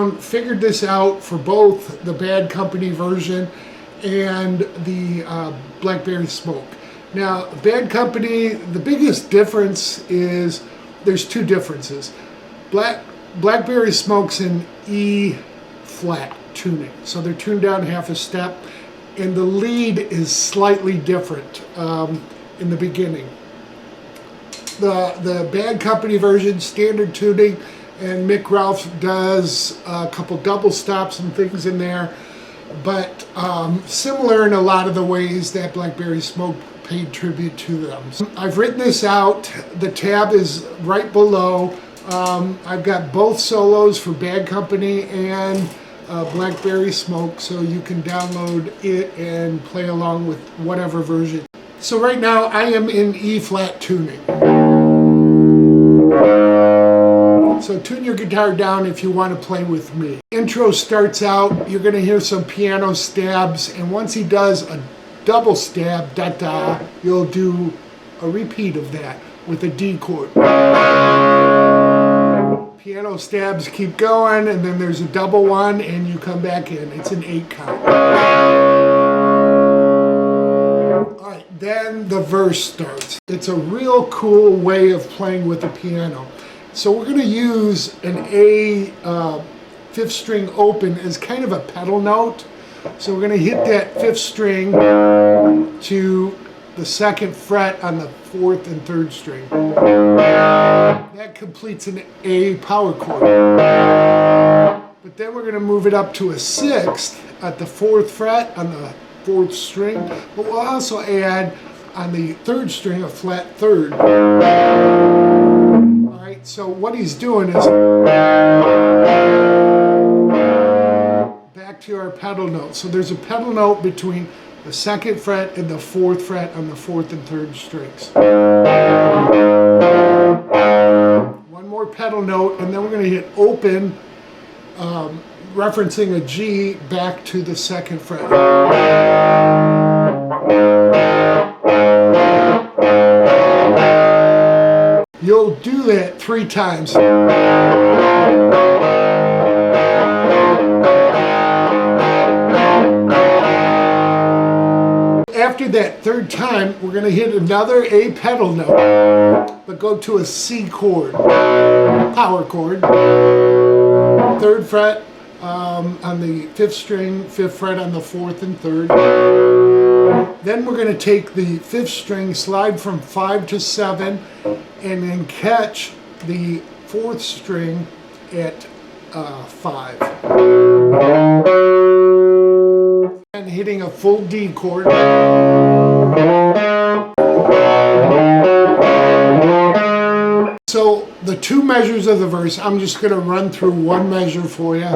around, figured this out for both the Bad Company version and the Blackberry Smoke. Now, Bad Company, the biggest difference is, there's two differences. Blackberry Smoke's in E flat tuning, so they're tuned down half a step, and the lead is slightly different in the beginning. The Bad Company version, standard tuning, and Mick Ralph does a couple double stops and things in there, but similar in a lot of the ways that Blackberry Smoke paid tribute to them. I've written this out. The tab is right below. I've got both solos for Bad Company and Blackberry Smoke, so you can download it and play along with whatever version. So right now I am in E flat tuning. So tune your guitar down if you want to play with me. Intro starts out, you're going to hear some piano stabs, and once he does a double stab, da-da, you'll do a repeat of that with a D chord. Piano stabs keep going, and then there's a double one, and you come back in. It's an 8 count. Alright, then the verse starts. It's a real cool way of playing with the piano. So we're going to use an A 5th string open as kind of a pedal note. So we're going to hit that 5th string to the 2nd fret on the 4th and 3rd string. That completes an A power chord. But then we're going to move it up to a 6th at the 4th fret on the 4th string. But we'll also add on the 3rd string a flat 3rd. Alright, so what he's doing is back to our pedal note. So there's a pedal note between the 2nd fret and the 4th fret on the 4th and 3rd strings. One more pedal note, and then we're going to hit open, referencing a G back to the 2nd fret. You'll do that 3 times. After that 3rd time, we're going to hit another A pedal note, but go to a C chord, power chord, 3rd fret on the 5th string, 5th fret on the 4th and 3rd. Then we're going to take the 5th string, slide from 5 to 7, and then catch the 4th string at 5. And hitting a full D chord. So the 2 measures of the verse, I'm just going to run through one measure for you.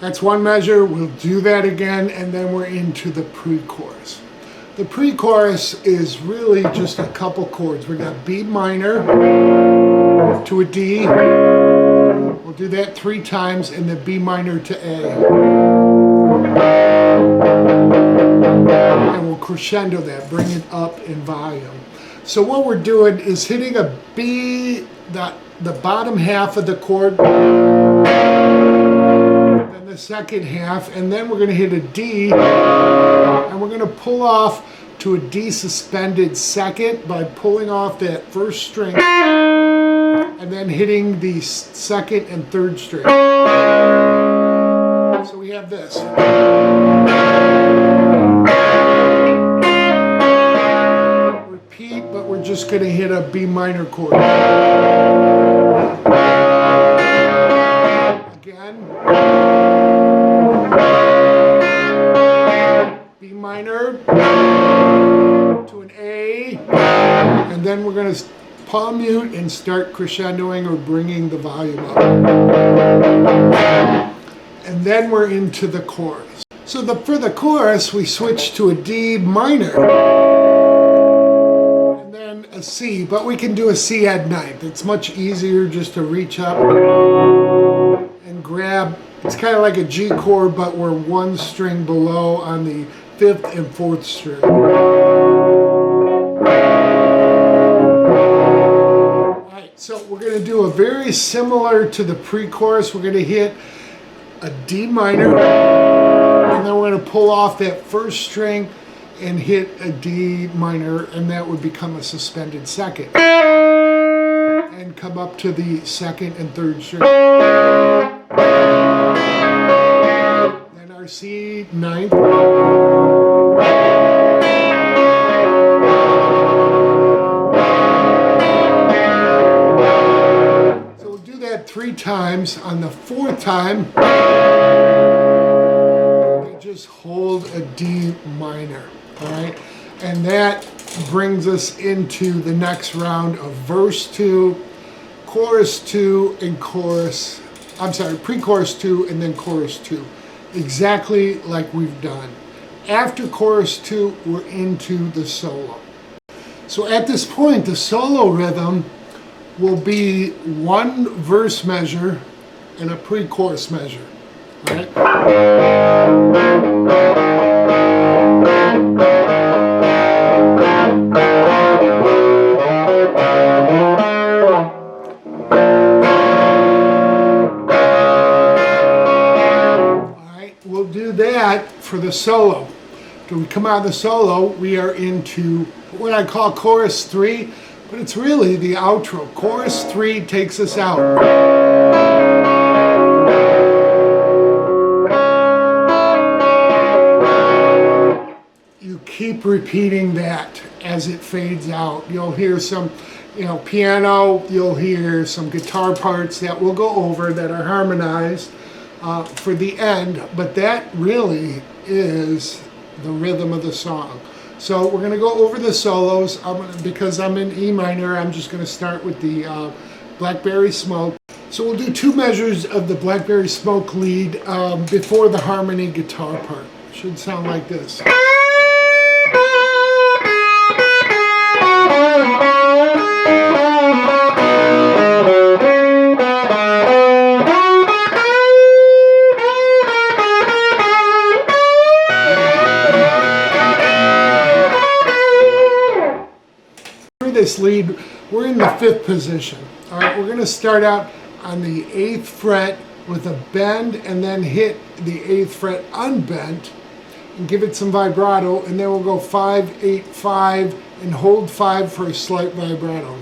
That's one measure. We'll do that again, and then we're into the pre-chorus. The pre-chorus is really just a couple chords. We got B minor to a D. We'll do that 3 times, and then B minor to A. And we'll crescendo that, bring it up in volume. So what we're doing is hitting a B, the bottom half of the chord, the 2nd half, and then we're going to hit a D, and we're going to pull off to a D suspended 2nd by pulling off that 1st string and then hitting the 2nd and 3rd string. So we have this. Repeat, but we're just going to hit a B minor chord. Again. B minor to an A, and then we're going to palm mute and start crescendoing or bringing the volume up. And then we're into the chorus. So for the chorus, we switch to a D minor, and then a C, but we can do a C add 9th. It's much easier just to reach up and grab It's kind of like a G chord, but we're one string below on the 5th and 4th string. Alright, so we're going to do a very similar to the pre-chorus. We're going to hit a D minor, and then we're going to pull off that first string and hit a D minor, and that would become a suspended second. And come up to the 2nd and 3rd string. Then our C, 9th. So we'll do that 3 times. On the 4th time, we just hold a D minor. All right, and that brings us into the next round of verse 2, chorus 2, and chorus, I'm sorry, pre-chorus 2 and then chorus 2. Exactly like we've done. After chorus 2, we're into the solo. So at this point, the solo rhythm will be one verse measure and a pre-chorus measure. All right? We'll do that for the solo. When we come out of the solo, we are into what I call chorus 3, but it's really the outro. Chorus 3 takes us out. You keep repeating that as it fades out. You'll hear some, piano, you'll hear some guitar parts that we'll go over that are harmonized for the end, but that really is the rhythm of the song. So we're going to go over the solos. Because I'm in E minor, I'm just going to start with the Blackberry Smoke. So we'll do 2 measures of the Blackberry Smoke lead before the harmony guitar part. It should sound like this. This lead, we're in the 5th position. All right, we're going to start out on the 8th fret with a bend and then hit the 8th fret unbent and give it some vibrato, and then we'll go 5, 8, 5 and hold 5 for a slight vibrato.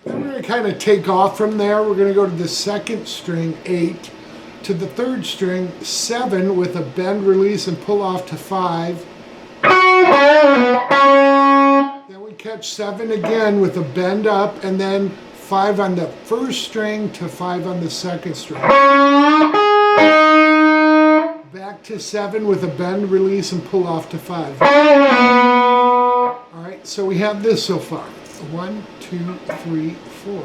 Then we're going to kind of take off from there. We're going to go to the 2nd string, 8, to the 3rd string, 7 with a bend, release, and pull off to 5. Then we catch 7 again with a bend up, and then 5 on the 1st string to 5 on the 2nd string. Back to 7 with a bend, release, and pull off to 5. Alright, so we have this so far. 1, 2, 3, 4.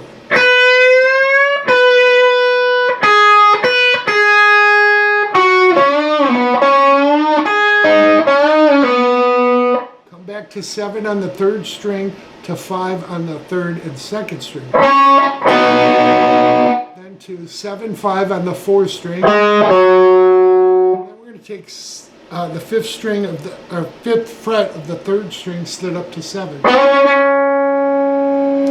Back to 7 on the 3rd string to 5 on the 3rd and 2nd string. Then to 7, 5 on the 4th string. And then we're going to take the 5th string of the 5th fret of the 3rd string, slid up to 7.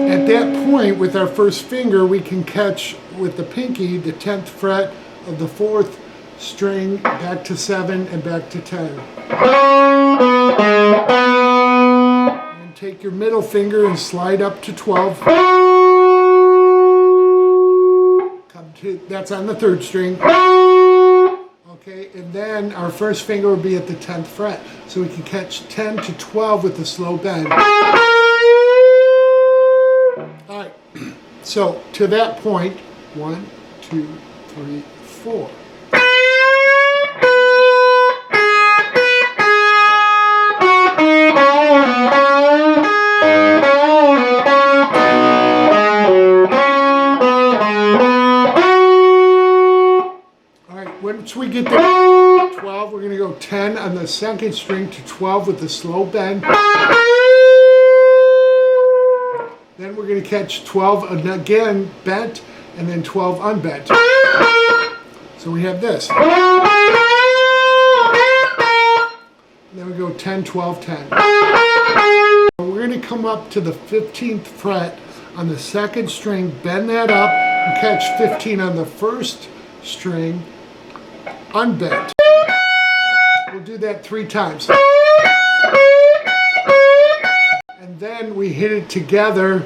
At that point, with our first finger, we can catch with the pinky the 10th fret of the 4th string back to 7 and back to 10. Take your middle finger and slide up to 12. That's on the 3rd string. Okay, and then our first finger will be at the 10th fret. So we can catch 10 to 12 with the slow bend. Alright, so to that point, 1, 2, 3, 4. Once we get to 12, we're going to go 10 on the 2nd string to 12 with the slow bend. Then we're going to catch 12 again bent, and then 12 unbent. So we have this. And then we go 10, 12, 10. We're going to come up to the 15th fret on the second string, bend that up, and catch 15 on the first string, unbent. We'll do that 3 times. And then we hit it together.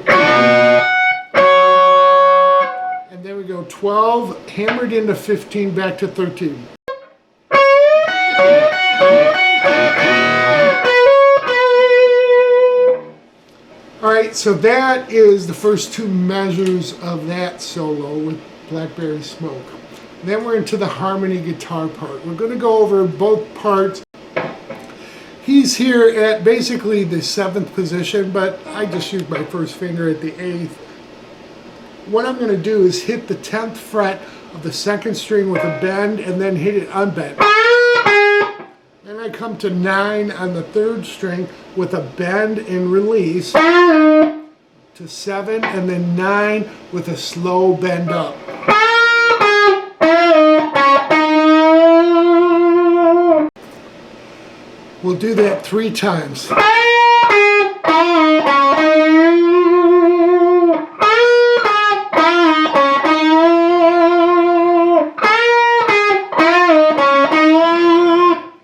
And then we go 12, hammered into 15, back to 13. Alright, so that is the first 2 measures of that solo with Blackberry Smoke. Then we're into the harmony guitar part. We're going to go over both parts. He's here at basically the 7th position, but I just used my first finger at the 8th. What I'm going to do is hit the 10th fret of the second string with a bend and then hit it unbent. Then I come to 9 on the third string with a bend and release to 7, and then 9 with a slow bend up. We'll do that 3 times.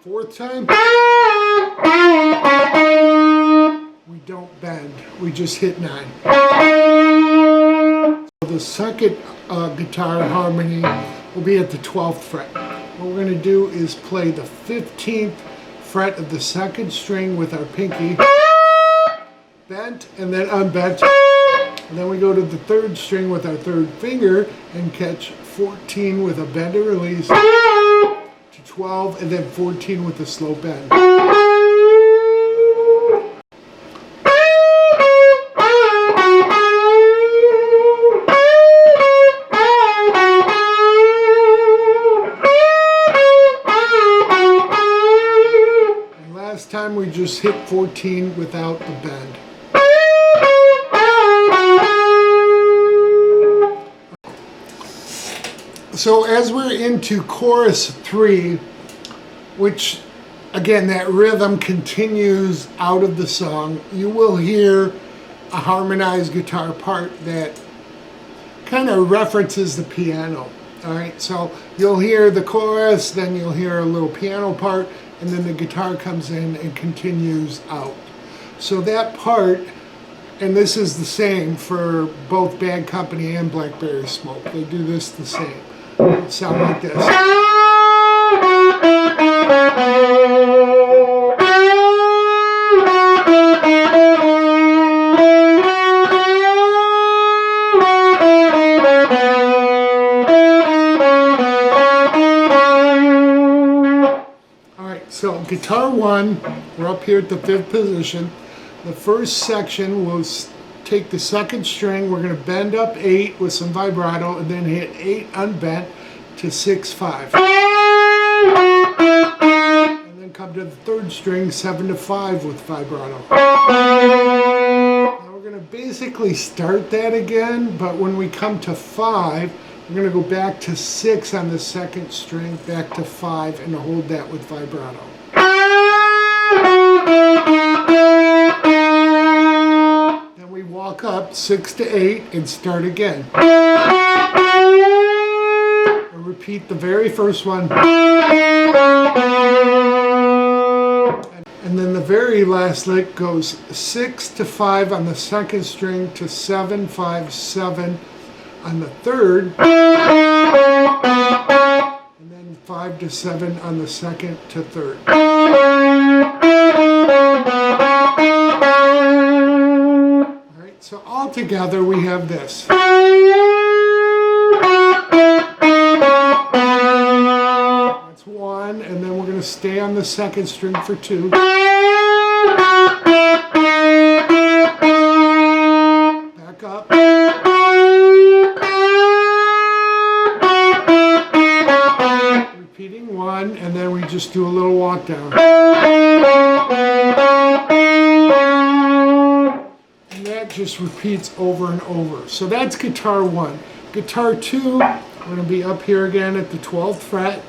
Fourth time. We don't bend, we just hit 9. The second guitar harmony will be at the 12th fret. What we're going to do is play the 15th fret of the second string with our pinky, bent and then unbent, and then we go to the third string with our third finger and catch 14 with a bend and release to 12, and then 14 with a slow bend. Time we just hit 14 without the bend. So as we're into chorus 3, which again that rhythm continues out of the song, you will hear a harmonized guitar part that kind of references the piano. Alright, so you'll hear the chorus, then you'll hear a little piano part, and then the guitar comes in and continues out. So that part, and this is the same for both Bad Company and Blackberry Smoke, they do this the same. It sounds like this. So guitar 1, we're up here at the 5th position. The first section will take the second string, we're going to bend up 8 with some vibrato and then hit 8 unbent to 6, 5. And then come to the third string, 7 to 5 with vibrato. Now we're going to basically start that again, but when we come to 5, we're going to go back to 6 on the second string, back to 5, and hold that with vibrato. Then we walk up 6 to 8 and start again. And repeat the very first one. And then the very last lick goes 6 to 5 on the second string to 7, 5, 7 on the third. And then 5 to 7 on the second to third. Alright, so all together we have this. That's 1, and then we're going to stay on the second string for 2. Back up. Repeating 1, and then we just do a little walk down. And that just repeats over and over. So that's guitar 1. Guitar 2, we're going to be up here again at the 12th fret.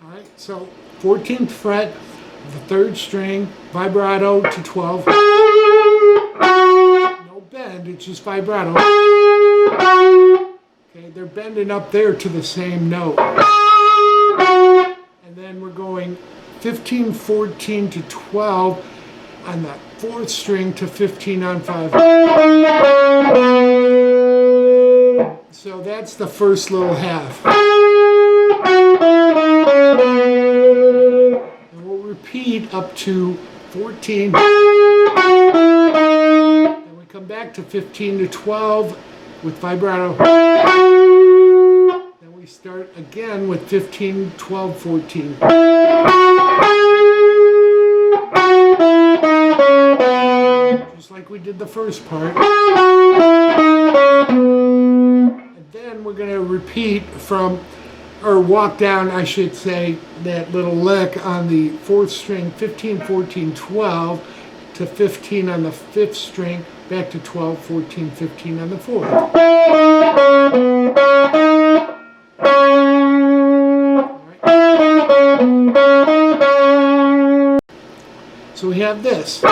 Alright, so 14th fret, the 3rd string, vibrato to 12. No bend, it's just vibrato. Okay, they're bending up there to the same note. And then we're going 15, 14 to 12 on the 4th string to 15 on 5. So that's the first little half. And we'll repeat up to 14. Then we come back to 15 to 12 with vibrato. Then we start again with 15, 12, 14. Just like we did the first part. And then we're going to repeat from, or walk down, I should say, that little lick on the 4th string, 15, 14, 12, to 15 on the 5th string, back to 12, 14, 15 on the 4th. Right. So we have this.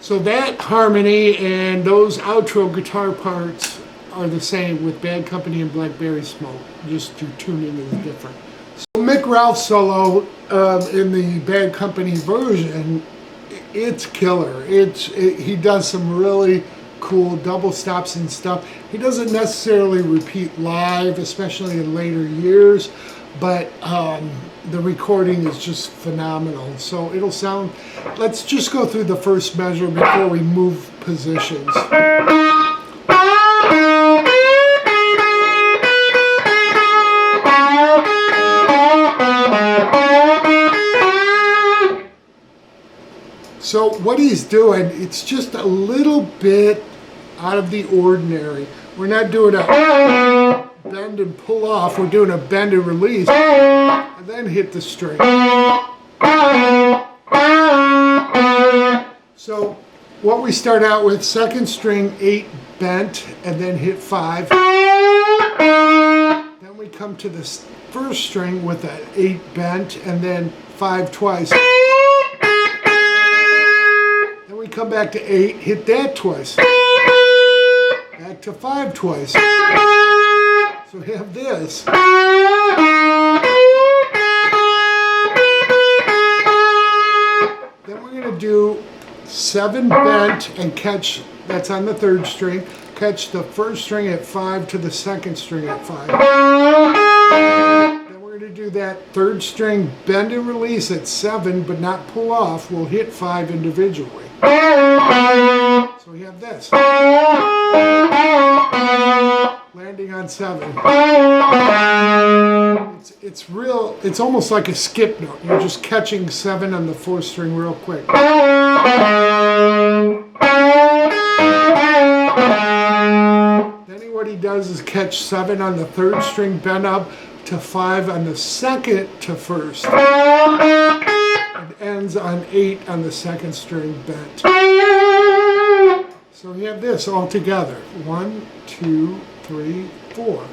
So that harmony and those outro guitar parts are the same with Bad Company and Blackberry Smoke, just your tuning is different. So Mick Ralph's solo in the Bad Company version, it's killer. He does some really cool double stops and stuff. He doesn't necessarily repeat live, especially in later years, but the recording is just phenomenal. So it'll sound, let's just go through the first measure before we move positions. So what he's doing, it's just a little bit out of the ordinary. We're not doing a bend and pull off, we're doing a bend and release, and then hit the string. So what we start out with, 2nd string 8 bent, and then hit 5. Then we come to the 1st string with an 8 bent, and then 5 twice. Then we come back to 8, hit that twice. Back to 5 twice. So we have this. Then we're going to do 7 bent and catch, that's on the 3rd string, catch the 1st string at 5 to the 2nd string at 5. Then we're going to do that 3rd string bend and release at 7, but not pull off. We'll hit 5 individually. So we have this. Landing on 7. It's real, it's almost like a skip note. You're just catching 7 on the 4th string real quick. Then what he does is catch 7 on the 3rd string, bend up to 5 on the 2nd to 1st. It ends on 8 on the 2nd string bent. So we have this all together. 1, 2, 3, 4.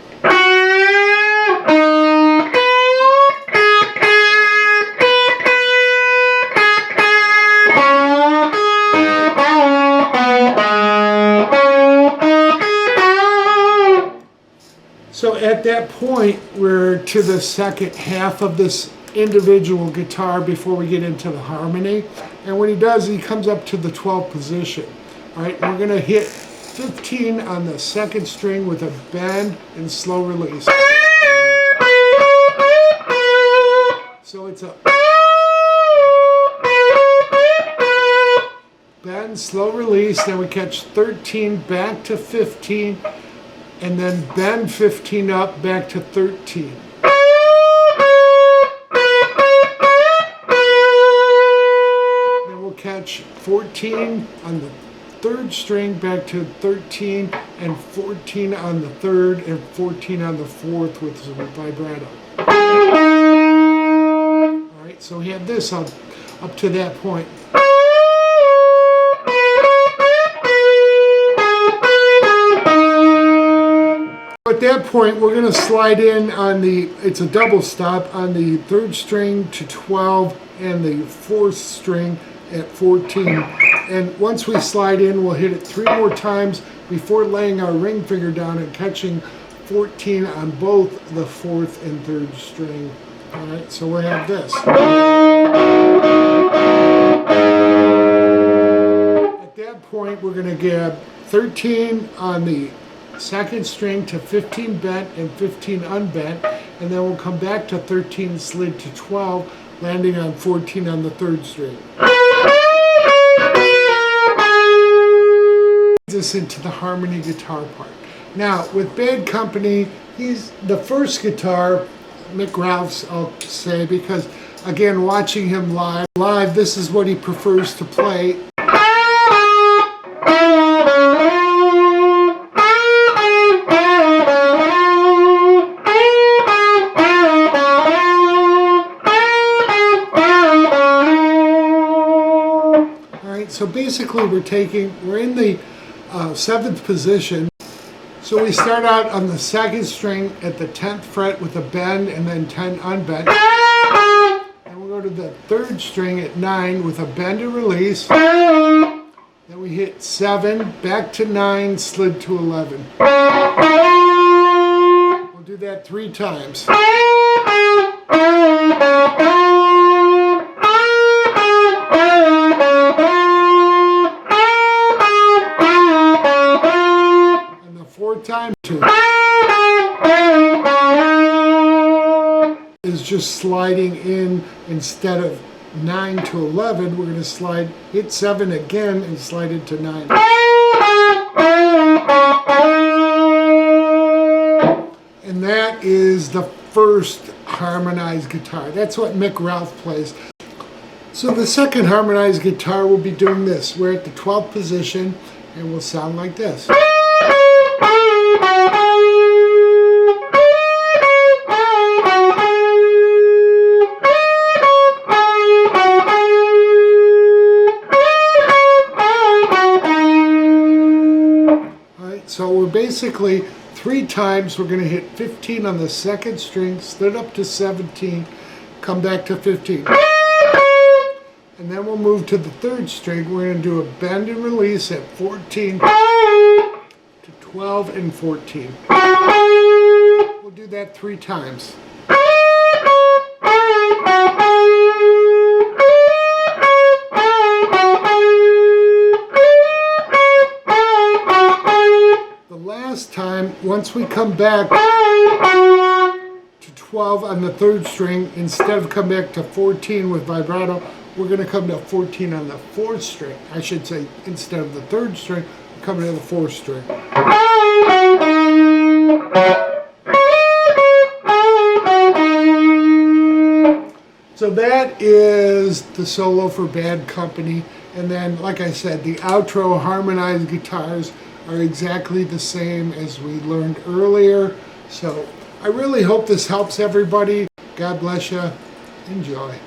So at that point, we're to the second half of this individual guitar before we get into the harmony. And what he does, he comes up to the 12th position. All right, we're going to hit 15 on the 2nd string with a bend and slow release. So it's a... bend, slow release, then we catch 13 back to 15, and then bend 15 up back to 13. Then we'll catch 14 on the third string back to 13, and 14 on the third, and 14 on the fourth with some vibrato. Alright, so we have this up to that point. At that point, we're going to slide in on it's a double stop on the third string to 12 and the fourth string at 14. And once we slide in, we'll hit it 3 more times before laying our ring finger down and catching 14 on both the fourth and third string. All right, so we have this. At that point, we're going to grab 13 on the second string to 15 bent and 15 unbent, and then we'll come back to 13 slid to 12, landing on 14 on the third string. This into the harmony guitar part. Now, with Bad Company, he's the first guitar, Mick Ralph's, I'll say, because again, watching him live, this is what he prefers to play. So basically we're in the 7th position. So we start out on the second string at the 10th fret with a bend and then 10 unbent. And we'll go to the third string at 9 with a bend and release. Then we hit 7, back to 9, slid to 11. We'll do that 3 times. Time to is just sliding in instead of 9 to 11. We're going to hit 7 again and slide it to 9. And that is the first harmonized guitar. That's what Mick Ralph plays. So the second harmonized guitar will be doing this. We're at the 12th position and we'll sound like this. So we're basically 3 times, we're going to hit 15 on the second string, slid up to 17, come back to 15. And then we'll move to the third string. We're going to do a bend and release at 14 to 12 and 14. We'll do that 3 times. Last time, once we come back to 12 on the third string, instead of come back to 14 with vibrato, we're going to come to 14 on the fourth string. I should say, instead of the third string, we're coming to the fourth string. So that is the solo for Bad Company. And then, like I said, the outro harmonized guitars are exactly the same as we learned earlier. So I really hope this helps everybody. God bless you. Enjoy.